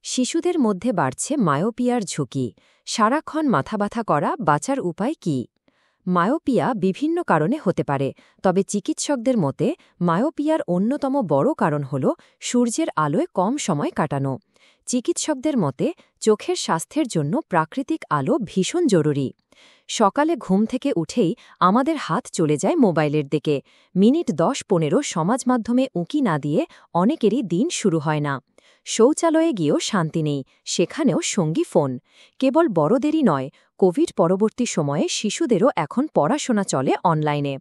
শিশুদের মধ্যে বাড়ছে মায়োপিয়ার ঝুঁকি। সারাক্ষণ মাথাব্যথা করা বাঁচার উপায় কি? মায়োপিয়া বিভিন্ন কারণে হতে পারে, তবে চিকিৎসকদের মতে মায়োপিয়ার অন্যতম বড় কারণ হল সূর্যের আলোয় কম সময় কাটানো। চিকিৎসকদের মতে চোখের স্বাস্থ্যের জন্য প্রাকৃতিক আলো ভীষণ জরুরি। সকালে ঘুম থেকে উঠেই আমাদের হাত চলে যায় মোবাইলের দিকে। মিনিট 10-15 সমাজ মাধ্যমে উঁকি না দিয়ে অনেকেরই দিন শুরু হয় না। শৌচালয়ে গিয়েও শান্তি নেই, সেখানেও সঙ্গী ফোন। কেবল বড়দেরই নয়, কোভিড পরবর্তী সময়ে শিশুদেরও এখন পড়াশোনা চলে অনলাইনে।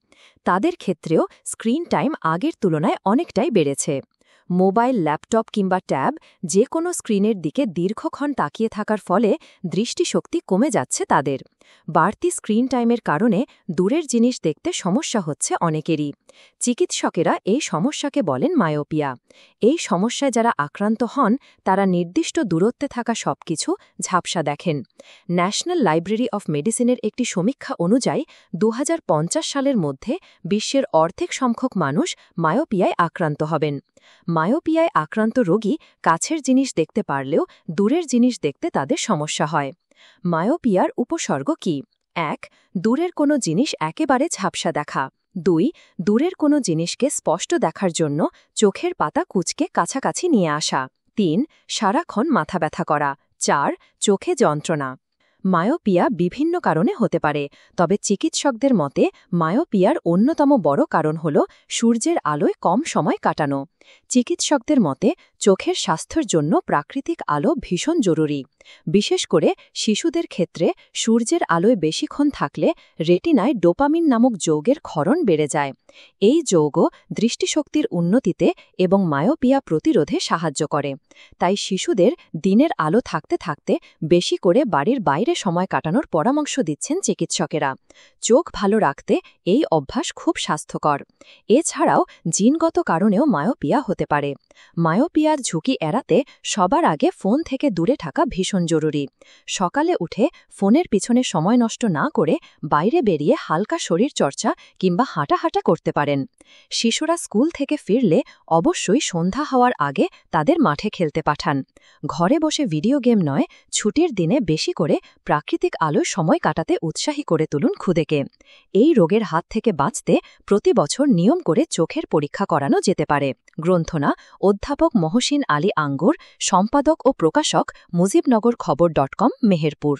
তাদের ক্ষেত্রেও স্ক্রিন টাইম আগের তুলনায় অনেকটাই বেড়েছে। মোবাইল, ল্যাপটপ কিংবা ট্যাব যে কোনো স্ক্রিনের দিকে দীর্ঘক্ষণ তাকিয়ে থাকার ফলে দৃষ্টিশক্তি কমে যাচ্ছে তাদের। বাড়তি স্ক্রিন টাইমের কারণে দূরের জিনিস দেখতে সমস্যা হচ্ছে অনেকেরই। চিকিৎসকেরা এই সমস্যাকে বলেন মায়োপিয়া। এই সমস্যায় যারা আক্রান্ত হন তারা নির্দিষ্ট দূরত্বে থাকা সবকিছু ঝাপসা দেখেন। ন্যাশনাল লাইব্রেরি অফ মেডিসিনের একটি সমীক্ষা অনুযায়ী 2050 সালের মধ্যে বিশ্বের অর্ধেক সংখ্যক মানুষ মায়োপিয়ায় আক্রান্ত হবেন। মায়োপিয়ায় আক্রান্ত রোগী কাছের জিনিস দেখতে পারলেও দূরের জিনিস দেখতে তাদের সমস্যা হয়। মায়োপিয়ার উপসর্গ কি? 1. দূরের কোনো জিনিস একেবারে ঝাপসা দেখা। 2. দূরের কোনো জিনিসকে স্পষ্ট দেখার জন্য চোখের পাতা কুঁচকে কাছাকাছি নিয়ে আসা। 3. সারাক্ষণ মাথা ব্যথা করা। 4. চোখে যন্ত্রণা। মায়োপিয়া বিভিন্ন কারণে হতে পারে, তবে চিকিৎসকদের মতে মায়োপিয়ার অন্যতম বড় কারণ হল সূর্যের আলোয় কম সময় কাটানো। চিকিৎসকদের মতে চোখের স্বাস্থ্যের জন্য প্রাকৃতিক আলো ভীষণ জরুরি। বিশেষ করে শিশুদের ক্ষেত্রে সূর্যের আলোয় বেশিক্ষণ থাকলে রেটিনায় ডোপামিন নামক যৌগের ক্ষরণ বেড়ে যায়। এই যৌগ দৃষ্টিশক্তির উন্নতিতে এবং মায়োপিয়া প্রতিরোধে সাহায্য করে। তাই শিশুদের দিনের আলো থাকতে থাকতে বেশি করে বাড়ির বাইরে সময় কাটানোর পরামর্শ দিচ্ছেন চিকিৎসকেরা। চোখ ভালো রাখতে এই অভ্যাস খুব স্বাস্থ্যকর। এছাড়াও জিনগত কারণেও মায়োপিয়া হতে পারে। মায়োপিয়ার ঝুঁকি এড়াতে সবার আগে ফোন থেকে দূরে থাকা ভীষণ জরুরি। সকালে উঠে ফোনের পিছনে সময় নষ্ট না করে বাইরে বেরিয়ে হালকা শরীর চর্চা কিংবা হাঁটাহাঁটা করতে পারেন। শিশুরা স্কুল থেকে ফিরলে অবশ্যই সন্ধ্যা হওয়ার আগে তাদের মাঠে খেলতে পাঠান। ঘরে বসে ভিডিও গেম নয়, ছুটির দিনে বেশি করে প্রাকৃতিক আলোয় সময় কাটাতে উৎসাহী করে তুলুন খুদেকে। এই রোগের হাত থেকে বাঁচতে প্রতি বছর নিয়ম করে চোখের পরীক্ষা করানো যেতে পারে। গ্রন্থনা অধ্যাপক মহসিন আলী আঙ্গুর, সম্পাদক ও প্রকাশক মুজিবনগর খবর.com, মেহেরপুর।